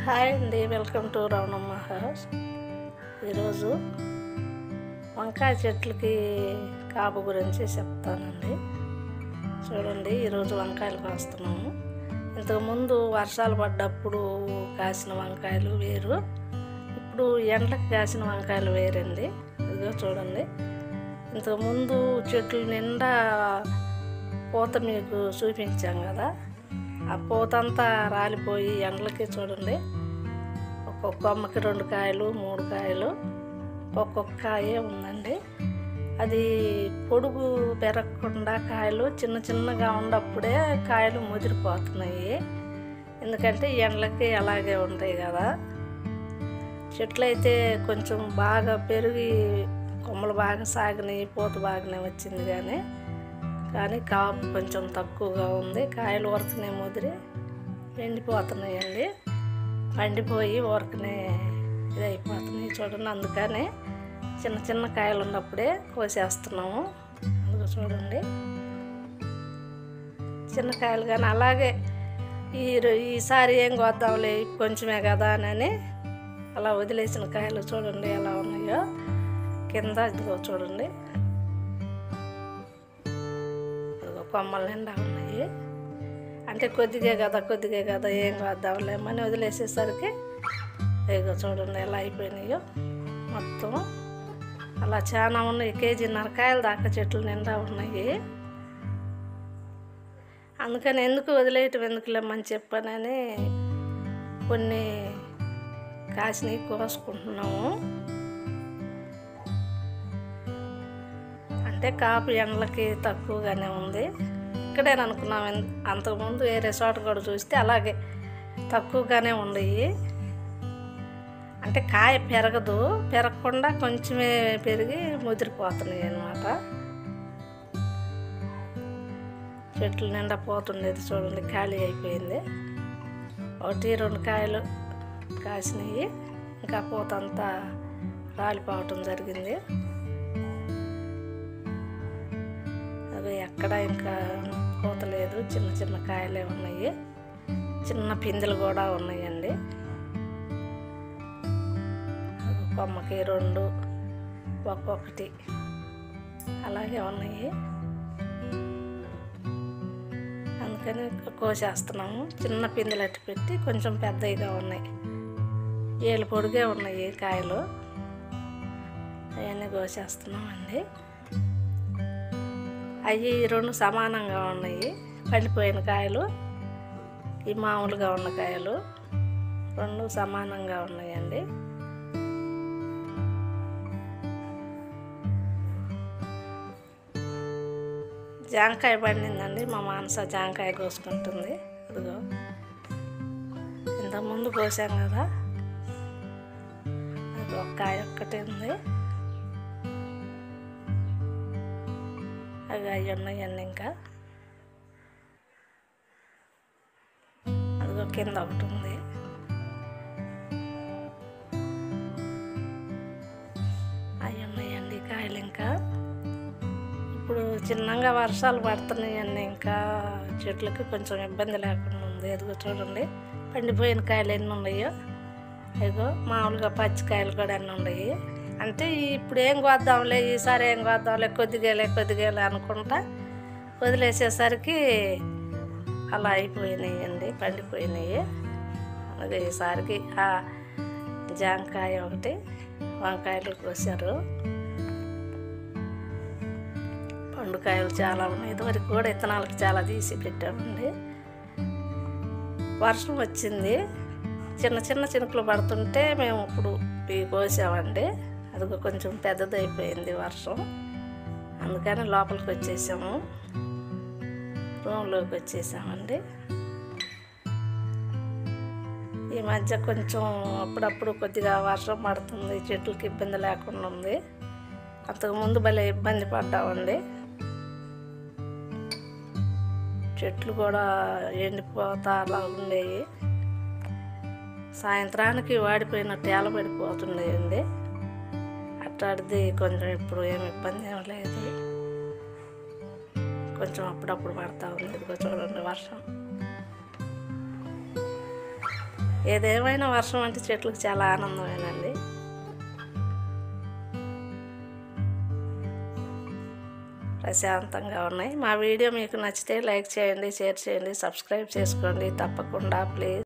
Hi అండి, welcome to Ravanamma house. ఈరోజు వంకాయ చెట్లకి కాపు గురించి చెప్తానండి. చూడండి, ఈరోజు వంకాయలు కాస్తున్నాము. ఇంతకుముందు వర్షాలు పడ్డప్పుడు కాసిన వంకాయలు వేరు, ఇప్పుడు ఎండలకు కాసిన వంకాయలు వేరండి. ఇదిగో చూడండి, ఇంతకుముందు చెట్లు నిండా పూత మీకు చూపించాం కదా, ఆ పూత అంతా రాలిపోయి ఎండలకి చూడండి, ఒక్కొక్క కొమ్మకి 2 కాయలు 3 కాయలు ఒక్కొక్క కాయే ఉందండి. అది పొడుగు పెరగకుండా కాయలు చిన్న చిన్నగా ఉన్నప్పుడే కాయలు ముదిరిపోతున్నాయి. ఎందుకంటే ఎండలకి అలాగే ఉంటాయి కదా. చెట్లు అయితే కొంచెం బాగా పెరిగి కొమ్మలు బాగా సాగినాయి, పూత బాగానే వచ్చింది, కానీ కాపు కొంచెం తక్కువగా ఉంది. కాయలు ఊరకనే ముదిరి ఎండిపోతున్నాయండి, పండిపోయి ఊరకనే ఇది అయిపోతున్నాయి. చూడండి, అందుకని చిన్న చిన్న కాయలు ఉన్నప్పుడే కోసేస్తున్నాము. అందుకు చూడండి, చిన్న కాయలు కానీ అలాగే ఈసారి ఏం కోద్దాంలే కొంచెమే కదా అని అలా వదిలేసిన కాయలు చూడండి ఎలా ఉన్నాయో. కింద ఇదిగో చూడండి, కొమ్మల నిండా ఉన్నాయి. అంటే కొద్దిగే కదా ఏం వద్దాంలేమని వదిలేసేసరికి ఇదిగో చూడండి ఎలా అయిపోయినాయో. మొత్తం అలా చాలా ఉన్నాయి, 1.5 కేజీ కాయలు దాకా చెట్లు నిండా ఉన్నాయి. అందుకని ఎందుకు వదిలేయటం ఎందుకులేమని చెప్పానని కొన్ని కాసినవి కోసుకుంటున్నాము. అంటే కాపు ఎండలకి తక్కువగానే ఉంది. ఇక్కడే అనుకున్నాం, అంతకుముందు వేరే చోట కూడా చూస్తే అలాగే తక్కువగానే ఉండయి. అంటే కాయ పెరగకుండా కొంచెమే పెరిగి ముదిరిపోతున్నాయి అన్నమాట. చెట్లు నిండా పోతుండేది చూడండి, ఖాళీ అయిపోయింది. 1-2 కాయలు కాసినాయి, ఇంకా పూతంతా రాలిపోవటం జరిగింది. అవి ఎక్కడ ఇంకా పూత లేదు, చిన్న చిన్న కాయలే ఉన్నాయి, చిన్న పిందెలు కూడా ఉన్నాయండి. కొమ్మకి 2 ఒక్కొక్కటి అలాగే ఉన్నాయి. అందుకని కోసేస్తున్నాము. చిన్న పిందెలు అట్టి పెట్టి కొంచెం పెద్దగా ఉన్నాయి, ఏళ్ళు పొడిగే ఉన్నాయి కాయలు, అవన్నీ కోసేస్తున్నామండి. అవి 2 సమానంగా ఉన్నాయి, పండిపోయిన కాయలు, ఈ మామూలుగా ఉన్న కాయలు 2 సమానంగా ఉన్నాయండి. జాంకాయ పండిందండి, మా మానస జాంకాయ కోసుకుంటుంది. అదిగో ఇంతకుముందు కోసాం కదా, అది ఒక కాయ ఒక్కటే ఉంది. అవి ఉన్నాయండి. ఇంకా అదిగో కింద ఒకటి ఉంది. అవి ఉన్నాయండి కాయలు. ఇంకా ఇప్పుడు చిన్నగా వర్షాలు పడుతున్నాయండి, ఇంకా చెట్లకి కొంచెం ఇబ్బంది లేకుండా ఉంది. అదిగో చూడండి, పండిపోయిన కాయలు ఎన్ని ఉన్నాయో. అదిగో మామూలుగా పచ్చికాయలు కూడా ఎన్ని ఉన్నాయి. అంటే ఇప్పుడు ఏం కోద్దాంలే, ఈసారి ఏం కోద్దాంలే కొద్దిగేలే అనుకుంటా వదిలేసేసరికి అలా అయిపోయినాయండి, పండిపోయినాయి. అలాగే ఈసారికి ఆ జాంకాయ ఒకటి, వంకాయలు కోసారు, పండుకాయలు చాలా ఉన్నాయి. ఇదివరకు కూడా విత్తనాలకు చాలా తీసి పెట్టామండి. వర్షం వచ్చింది, చిన్న చిన్న చినుకులు పడుతుంటే మేము ఇప్పుడు ఇవి కోసామండి. అది కొంచెం పెద్దదైపోయింది వర్షం, అందుకని లోపలికి వచ్చేసాము, రూమ్లోకి వచ్చేసామండి. ఈ మధ్య కొంచెం అప్పుడప్పుడు కొద్దిగా వర్షం పడుతుంది, చెట్లకి ఇబ్బంది లేకుండా ఉంది. అంతకుముందు భలే ఇబ్బంది పడ్డామండి, చెట్లు కూడా ఎండిపోతా అలా ఉండేవి. సాయంత్రానికి వాడిపోయినట్టు ఏలబడిపోతుండేయండి. అట్లాంటిది కొంచెం ఇప్పుడు ఏమి ఇబ్బంది ఏం లేదు, కొంచెం అప్పుడప్పుడు పడతా ఉంది. ఇదిగో చూడండి వర్షం. ఏదేమైనా వర్షం అంటే చెట్లకు చాలా ఆనందమేనండి. ప్రశాంతంగా ఉన్నాయి. మా వీడియో మీకు నచ్చితే లైక్ చేయండి, షేర్ చేయండి, సబ్స్క్రైబ్ చేసుకోండి తప్పకుండా ప్లీజ్.